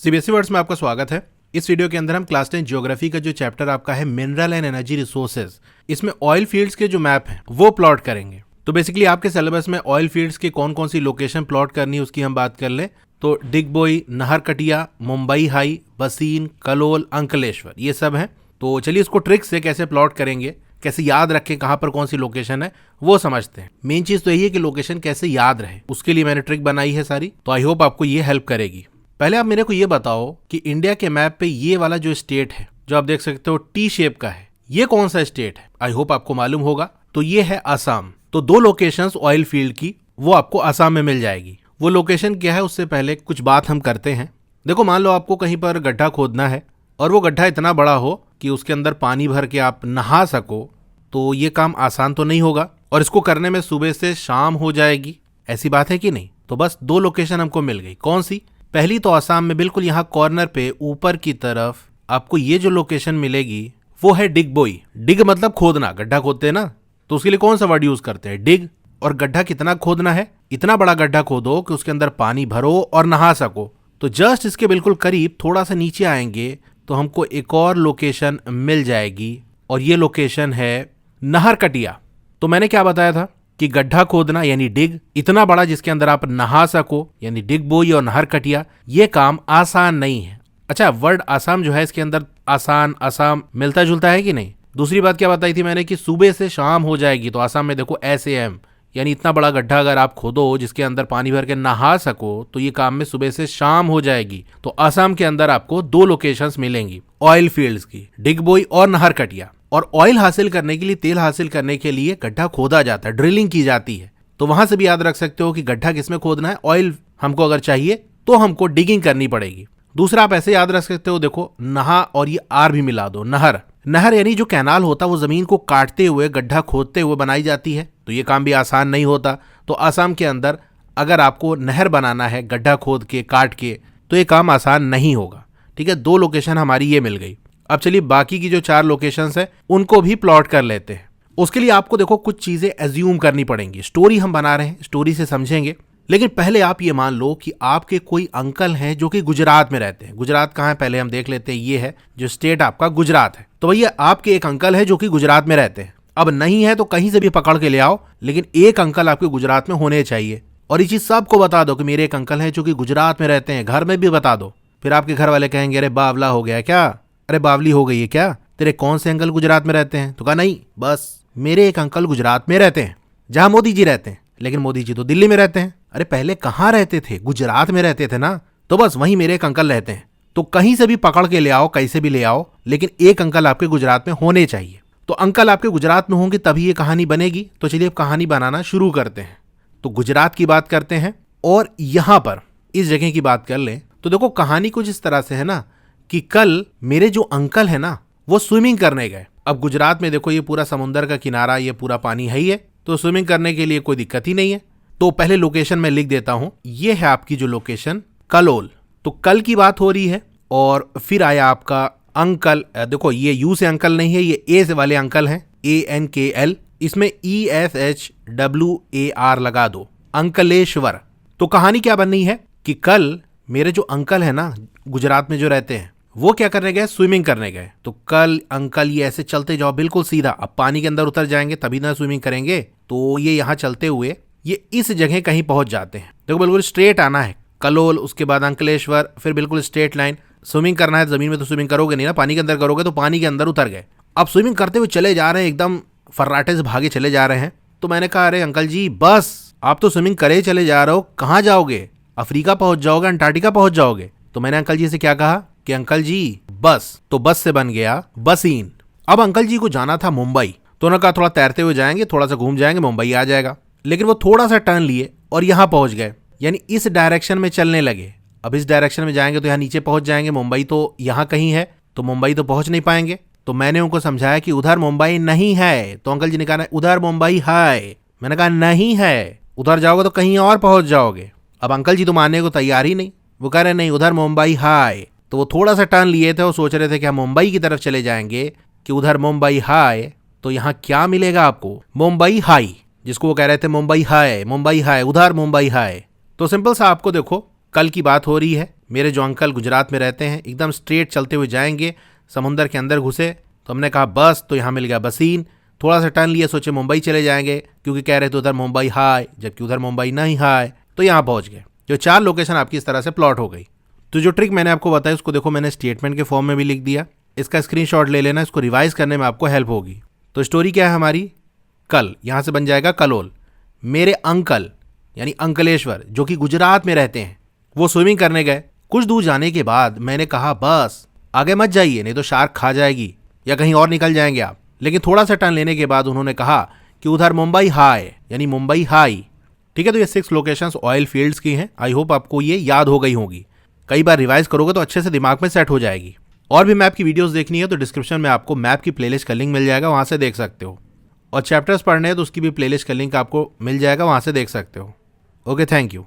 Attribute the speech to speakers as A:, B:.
A: CBSE words में आपका स्वागत है। इस वीडियो के अंदर हम क्लास 10 ज्योग्राफी का जो चैप्टर आपका है मिनरल एंड एनर्जी रिसोर्सेज, इसमें ऑयल फील्ड्स के जो मैप हैं वो प्लॉट करेंगे। तो बेसिकली आपके सिलेबस में ऑयल फील्ड्स की कौन कौन सी लोकेशन प्लॉट करनी है उसकी हम बात कर ले तो डिगबोई, नाहरकटिया, मुंबई हाई, बसीन, कलोल, अंकलेश्वर, ये सब हैं। तो चलिए इसको ट्रिक से कैसे प्लॉट करेंगे, कैसे याद रखें कहाँ पर कौन सी लोकेशन है वो समझते हैं। मेन चीज तो यही है कि लोकेशन कैसे याद रहे, उसके लिए मैंने ट्रिक बनाई है सारी, तो आई होप आपको ये हेल्प करेगी। पहले आप मेरे को ये बताओ कि इंडिया के मैप पे ये वाला जो स्टेट है जो आप देख सकते हो टी शेप का है, ये कौन सा स्टेट है? आई होप आपको मालूम होगा। तो ये है असम। तो दो लोकेशंस ऑयल फील्ड की वो आपको असम में मिल जाएगी। वो लोकेशन क्या है उससे पहले कुछ बात हम करते हैं। देखो, मान लो आपको कहीं पर गड्ढा खोदना है और वो गड्ढा इतना बड़ा हो कि उसके अंदर पानी भर के आप नहा सको, तो ये काम आसान तो नहीं होगा और इसको करने में सुबह से शाम हो जाएगी, ऐसी बात है कि नहीं? तो बस दो लोकेशन हमको मिल गई। कौन सी? पहली तो आसाम में बिल्कुल यहाँ कॉर्नर पे ऊपर की तरफ आपको ये जो लोकेशन मिलेगी वो है डिगबोई। डिग मतलब खोदना, गड्ढा खोदते हैं ना, तो उसके लिए कौन सा वर्ड यूज करते हैं? डिग। और गड्ढा कितना खोदना है? इतना बड़ा गड्ढा खोदो कि उसके अंदर पानी भरो और नहा सको। तो जस्ट इसके बिल्कुल करीब थोड़ा सा नीचे आएंगे तो हमको एक और लोकेशन मिल जाएगी और ये लोकेशन है नाहरकटिया। तो मैंने क्या बताया था कि गड्ढा खोदना यानी डिग, इतना बड़ा जिसके अंदर आप नहा सको यानी डिगबोई और नाहरकटिया, ये काम आसान नहीं है। अच्छा, वर्ड आसाम जो है इसके अंदर आसान आसाम मिलता जुलता है कि नहीं? दूसरी बात क्या बताई थी मैंने कि सुबह से शाम हो जाएगी। तो आसाम में देखो SAM, यानी इतना बड़ा गड्ढा अगर आप खोदो जिसके अंदर पानी भर के नहा सको तो ये काम में सुबह से शाम हो जाएगी। तो आसाम के अंदर आपको दो लोकेशंस मिलेंगी ऑयल फील्ड्स की, डिगबोई और नाहरकटिया। और ऑयल हासिल करने के लिए, तेल हासिल करने के लिए गड्ढा खोदा जाता है, ड्रिलिंग की जाती है। तो वहां से भी याद रख सकते हो कि गड्ढा किसमें खोदना है, ऑयल हमको अगर चाहिए तो हमको डिगिंग करनी पड़ेगी। दूसरा आप ऐसे याद रख सकते हो, देखो नहा और ये आर भी मिला दो, नहर। नहर यानी जो कैनाल होता है वो जमीन को काटते हुए गड्ढा खोदते हुए बनाई जाती है, तो ये काम भी आसान नहीं होता। तो आसाम के अंदर अगर आपको नहर बनाना है गड्ढा खोद के काट के, तो ये काम आसान नहीं होगा। ठीक है, दो लोकेशन हमारी ये मिल गई। अब चलिए बाकी की जो 4 लोकेशंस है उनको भी प्लॉट कर लेते हैं। उसके लिए आपको देखो कुछ चीजें एज्यूम करनी पड़ेंगी। स्टोरी हम बना रहे हैं, स्टोरी से समझेंगे, लेकिन पहले आप ये मान लो कि आपके कोई अंकल हैं जो कि गुजरात में रहते हैं। गुजरात कहाँ है पहले हम देख लेते हैं। ये है जो स्टेट आपका गुजरात है। तो भैया आपके एक अंकल है जो कि गुजरात में रहते हैं। अब नहीं है तो कहीं से भी पकड़ के ले आओ, लेकिन एक अंकल आपके गुजरात में होने चाहिए। और ये चीज सबको बता दो कि मेरे एक अंकल है जो कि गुजरात में रहते हैं, घर में भी बता दो। फिर आपके घर वाले कहेंगे अरे बावला हो गया क्या, अरे बावली हो गई है क्या, तेरे कौन से अंकल गुजरात में रहते हैं? तो कहा नहीं, बस मेरे एक अंकल गुजरात में रहते हैं जहां मोदी जी रहते हैं, लेकिन मोदी जी तो दिल्ली में रहते हैं। अरे पहले कहाँ रहते थे? गुजरात में रहते थे ना, तो बस वहीं मेरे एक अंकल रहते हैं। तो कहीं से भी पकड़ के ले आओ, कैसे भी ले आओ, लेकिन एक अंकल आपके गुजरात में होने चाहिए। तो अंकल आपके गुजरात में होंगे तभी ये कहानी बनेगी। तो चलिए अब कहानी बनाना शुरू करते हैं। तो गुजरात की बात करते हैं और यहां पर इस जगह की बात कर लें तो देखो कहानी कुछ इस तरह से है ना कि कल मेरे जो अंकल है ना वो स्विमिंग करने गए। अब गुजरात में देखो ये पूरा समुंदर का किनारा, ये पूरा पानी है ही है, तो स्विमिंग करने के लिए कोई दिक्कत ही नहीं है। तो पहले लोकेशन मैं लिख देता हूं, ये है आपकी जो लोकेशन कलोल। तो कल की बात हो रही है और फिर आया आपका अंकल। देखो ये यू से अंकल नहीं है, ये ए से वाले अंकल हैं, ANKL, इसमें ESHWAR लगा दो, अंकलेश्वर। तो कहानी क्या बननी है कि कल मेरे जो अंकल है ना गुजरात में जो रहते हैं वो क्या करने गए? स्विमिंग करने गए। तो कल अंकल ये ऐसे चलते जाओ बिल्कुल सीधा, अब पानी के अंदर उतर जाएंगे तभी ना स्विमिंग करेंगे। तो ये यहाँ चलते हुए ये इस जगह कहीं पहुंच जाते हैं। देखो बिल्कुल स्ट्रेट आना है, कलोल, उसके बाद अंकलेश्वर, फिर बिल्कुल स्ट्रेट लाइन। स्विमिंग करना है, जमीन में तो स्विमिंग करोगे नहीं ना, पानी के अंदर करोगे। तो पानी के अंदर उतर गए। अब स्विमिंग करते हुए चले जा रहे हैं, एकदम फर्राटे से भागे चले जा रहे हैं। तो मैंने कहा अरे अंकल जी बस, आप तो स्विमिंग करे चले जा रहे हो, कहाँ जाओगे? अफ्रीका पहुंच जाओगे, अंटार्कटिका पहुंच जाओगे। तो मैंने अंकल जी से क्या कहा कि अंकल जी बस। तो बस से बन गया बसीन। अब अंकल जी को जाना था मुंबई, तो उन्होंने कहा थोड़ा तैरते हुए जाएंगे, थोड़ा सा घूम जाएंगे, मुंबई आ जाएगा। लेकिन वो थोड़ा सा टर्न लिए और यहां पहुंच गए, यानी इस डायरेक्शन में चलने लगे। अब इस डायरेक्शन में जाएंगे तो यहाँ नीचे पहुंच जाएंगे, मुंबई तो यहाँ कहीं है, तो मुंबई तो पहुंच नहीं पाएंगे। तो मैंने उनको समझाया कि उधर मुंबई नहीं है। तो अंकल जी ने कहा उधर मुंबई है। मैंने कहा नहीं है, उधर जाओगे तो कहीं और पहुंच जाओगे। अब अंकल जी तो मानने को तैयार ही नहीं, वो कह रहे नहीं उधर मुंबई है। तो वो थोड़ा सा टर्न लिए थे, वो सोच रहे थे कि हम मुंबई की तरफ चले जाएंगे कि उधर मुंबई है। तो यहाँ क्या मिलेगा आपको? मुंबई हाई, जिसको वो कह रहे थे मुंबई है, मुंबई है, उधर मुंबई है। तो सिंपल सा आपको देखो कल की बात हो रही है, मेरे जो अंकल गुजरात में रहते हैं एकदम स्ट्रेट चलते हुए जाएंगे, समुंदर के अंदर घुसे तो हमने कहा बस, तो यहाँ मिल गया बसीन। थोड़ा सा टर्न लिया, सोचे मुंबई चले जाएंगे क्योंकि कह रहे थे उधर मुंबई हाय, जबकि उधर मुंबई नहीं हाय, तो यहाँ पहुंच गए। जो 4 लोकेशन आपकी इस तरह से प्लॉट हो गई। तो जो ट्रिक मैंने आपको बताई उसको देखो मैंने स्टेटमेंट के फॉर्म में भी लिख दिया, इसका स्क्रीनशॉट ले लेना, इसको रिवाइज करने में आपको हेल्प होगी। तो स्टोरी क्या है हमारी, कल, यहां से बन जाएगा कलोल। मेरे अंकल यानी अंकलेश्वर जो कि गुजरात में रहते हैं, वो स्विमिंग करने गए। कुछ दूर जाने के बाद मैंने कहा बस आगे मत जाइए नहीं तो शार्क खा जाएगी या कहीं और निकल जाएंगे आप। लेकिन थोड़ा सा टर्न लेने के बाद उन्होंने कहा कि उधर मुंबई हाई यानी मुंबई हाई। ठीक है, तो ये 6 लोकेशंस ऑयल फील्ड्स की हैं। आई होप आपको ये याद हो गई होगी, कई बार रिवाइज करोगे तो अच्छे से दिमाग में सेट हो जाएगी। और भी मैप की वीडियोस देखनी है तो डिस्क्रिप्शन में आपको मैप की प्लेलिस्ट का लिंक मिल जाएगा, वहां से देख सकते हो। और चैप्टर्स पढ़ने हैं तो उसकी भी प्लेलिस्ट का लिंक आपको मिल जाएगा, वहां से देख सकते हो। Okay, thank you.